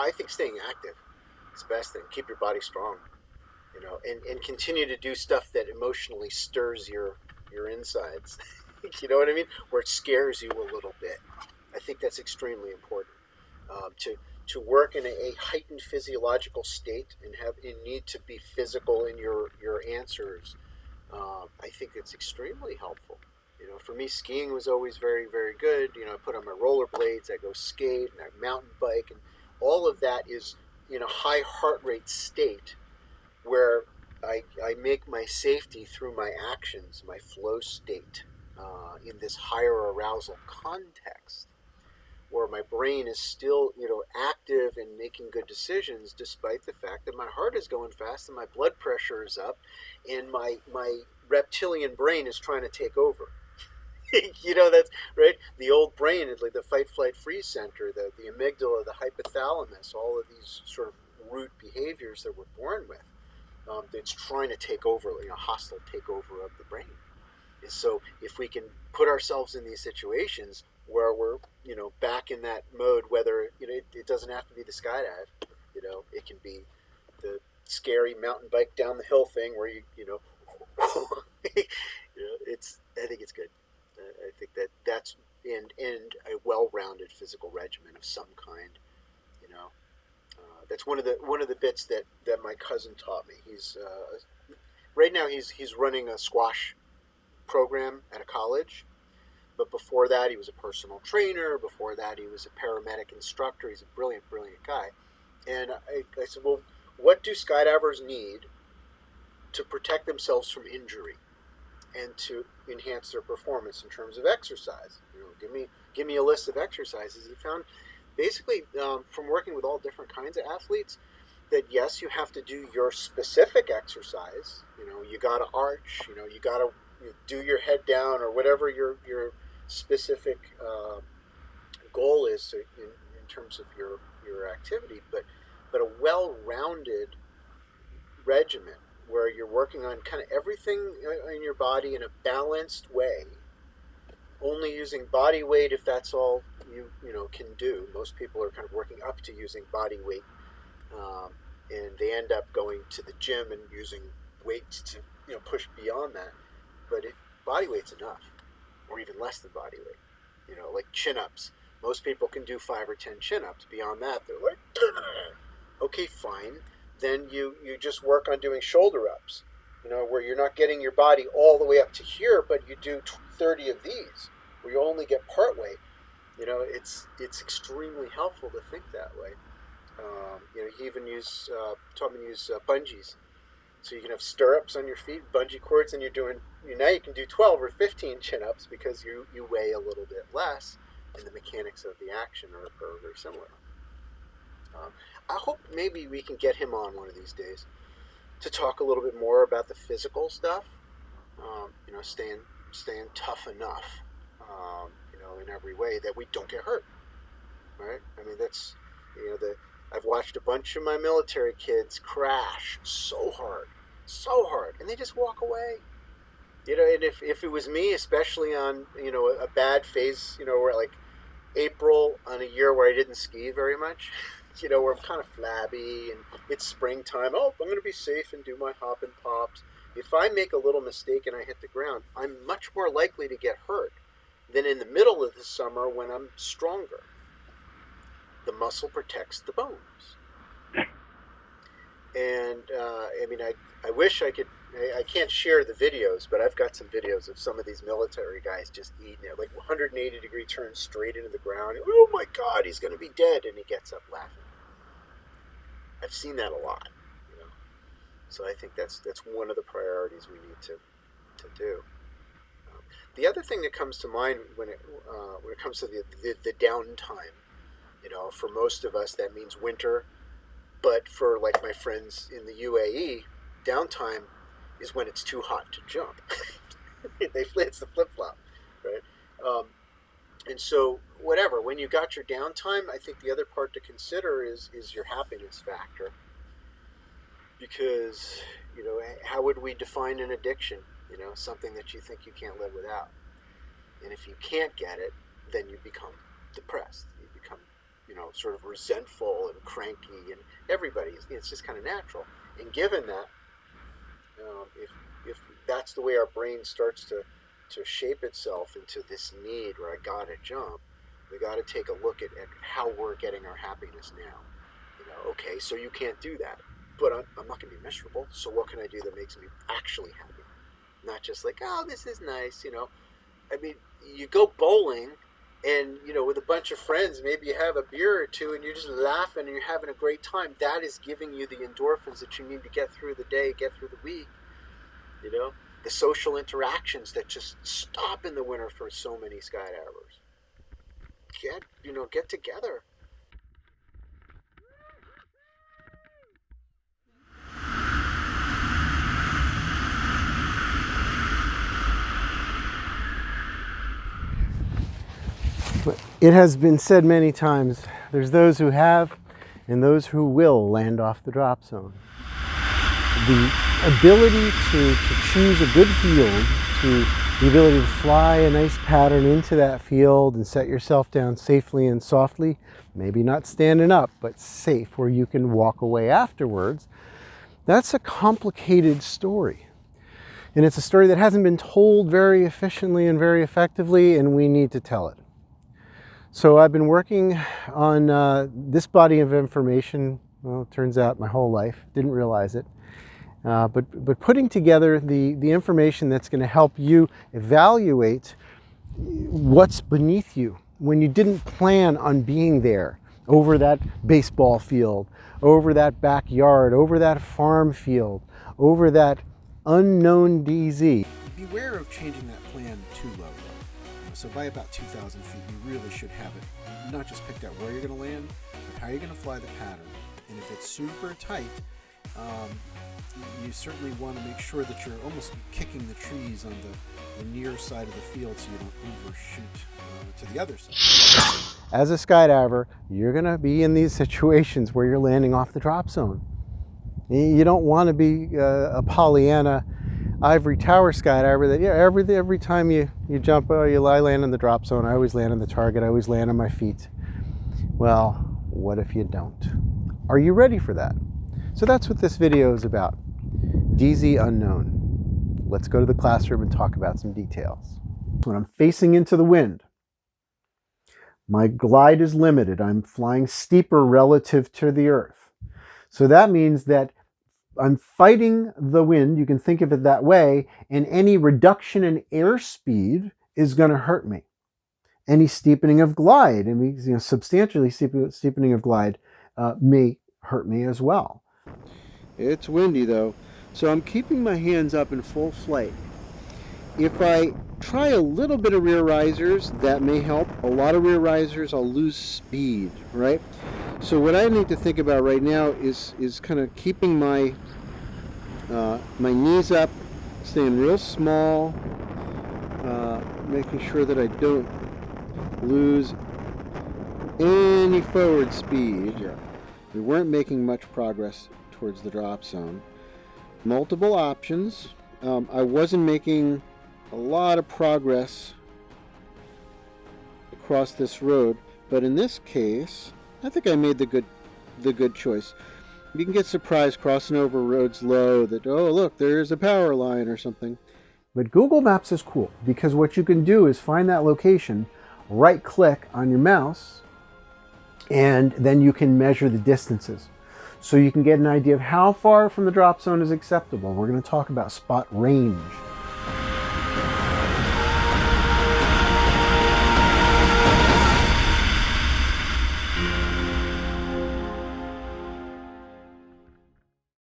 I think staying active is the best thing. Keep your body strong, and continue to do stuff that emotionally stirs your insides. You know what I mean? Where it scares you a little bit. I think that's extremely important. To work in a heightened physiological state and need to be physical in your answers. I think it's extremely helpful. For me, skiing was always very, very good. I put on my rollerblades, I go skate, and I mountain bike, and all of that is in a high heart rate state where I make my safety through my actions, my flow state, in this higher arousal context, where my brain is still, active and making good decisions, despite the fact that my heart is going fast and my blood pressure is up, and my reptilian brain is trying to take over. That's right. The old brain is like the fight, flight, freeze center, the amygdala, the hypothalamus, all of these sort of root behaviors that we're born with. It's trying to take over, hostile takeover of the brain. And so if we can put ourselves in these situations where we're, back in that mode, whether, it doesn't have to be the skydive, it can be the scary mountain bike down the hill thing where I think it's good. I think that's and a well-rounded physical regimen of some kind. That's one of the bits that my cousin taught me. He's right now he's running a squash program at a college, but before that he was a personal trainer. Before that he was a paramedic instructor. He's a brilliant guy. And I said, well, what do skydivers need to protect themselves from injury and to enhance their performance in terms of exercise? Give me a list of exercises. He found basically from working with all different kinds of athletes that yes, you have to do your specific exercise. You got to arch. You got to do your head down or whatever your specific goal is in terms of your activity, but a well-rounded regimen where you're working on kind of everything in your body in a balanced way, only using body weight if that's all you can do. Most people are kind of working up to using body weight, and they end up going to the gym and using weights to push beyond that. But if body weight's enough, or even less than body weight, like chin-ups. Most people can do 5 or 10 chin-ups. Beyond that, they're like, okay, fine. Then you just work on doing shoulder ups, where you're not getting your body all the way up to here, but you do 30 of these, where you only get part weight. It's extremely helpful to think that way. He even taught me to use bungees. So you can have stirrups on your feet, bungee cords, and now you can do 12 or 15 chin-ups because you weigh a little bit less, and the mechanics of the action are very similar. I hope maybe we can get him on one of these days to talk a little bit more about the physical stuff. Staying tough enough, in every way that we don't get hurt. Right? I mean, that's I've watched a bunch of my military kids crash so hard, and they just walk away. And if it was me, especially on a bad phase, where like April on a year where I didn't ski very much, where I'm kind of flabby and it's springtime. Oh, I'm going to be safe and do my hop and pops. If I make a little mistake and I hit the ground, I'm much more likely to get hurt than in the middle of the summer when I'm stronger. The muscle protects the bones. And I wish I could. I can't share the videos, but I've got some videos of some of these military guys just eating it, like 180-degree turns straight into the ground. Oh my God, he's going to be dead, and he gets up laughing. I've seen that a lot, So I think that's one of the priorities we need to do. The other thing that comes to mind when it comes to the downtime, for most of us that means winter, but for like my friends in the UAE, downtime is when it's too hot to jump. It's the flip-flop, right? And so whatever, when you got your downtime, I think the other part to consider is your happiness factor. Because, how would we define an addiction? Something that you think you can't live without. And if you can't get it, then you become depressed. You become sort of resentful and cranky, and it's just kind of natural. And given that, if that's the way our brain starts to shape itself into this need where I gotta jump, we gotta take a look at how we're getting our happiness now. Okay, so you can't do that, but I'm not gonna be miserable. So what can I do that makes me actually happy? Not just like, oh, this is nice. I mean, you go bowling, and with a bunch of friends, maybe you have a beer or two, and you're just laughing and you're having a great time. That is giving you the endorphins that you need to get through the day, get through the week. The social interactions that just stop in the winter for so many skydivers. Get together. It has been said many times, there's those who have and those who will land off the drop zone. The ability to choose a good field, the ability to fly a nice pattern into that field and set yourself down safely and softly, maybe not standing up, but safe where you can walk away afterwards, that's a complicated story. And it's a story that hasn't been told very efficiently and very effectively, and we need to tell it. So I've been working on this body of information, well, it turns out my whole life, didn't realize it. But putting together the information that's going to help you evaluate what's beneath you when you didn't plan on being there, over that baseball field, over that backyard, over that farm field, over that unknown DZ. Beware of changing that plan too low. So by about 2,000 feet, you really should have it not just picked out where you're going to land, but how you're going to fly the pattern. And if it's super tight, you certainly want to make sure that you're almost kicking the trees on the near side of the field so you don't overshoot to the other side. As a skydiver, you're going to be in these situations where you're landing off the drop zone. You don't want to be a Pollyanna ivory tower skydiver that every time you jump, I land in the drop zone, I always land on the target, I always land on my feet. Well, what if you don't? Are you ready for that? So that's what this video is about. DZ unknown. Let's go to the classroom and talk about some details. When I'm facing into the wind, my glide is limited. I'm flying steeper relative to the earth. So that means that I'm fighting the wind, you can think of it that way, and any reduction in airspeed is going to hurt me. Any steepening of glide, substantially steepening of glide may hurt me as well. It's windy though, so I'm keeping my hands up in full flight. If I try a little bit of rear risers, that may help. A lot of rear risers, I'll lose speed, right? So what I need to think about right now is kind of keeping my my knees up, staying real small, making sure that I don't lose any forward speed. We weren't making much progress towards the drop zone. Multiple options. I wasn't making a lot of progress across this road, but in this case, I think I made the good choice. You can get surprised crossing over roads low that, oh look, there's a power line or something. But Google Maps is cool because what you can do is find that location, right click on your mouse, and then you can measure the distances. So you can get an idea of how far from the drop zone is acceptable. We're going to talk about spot range.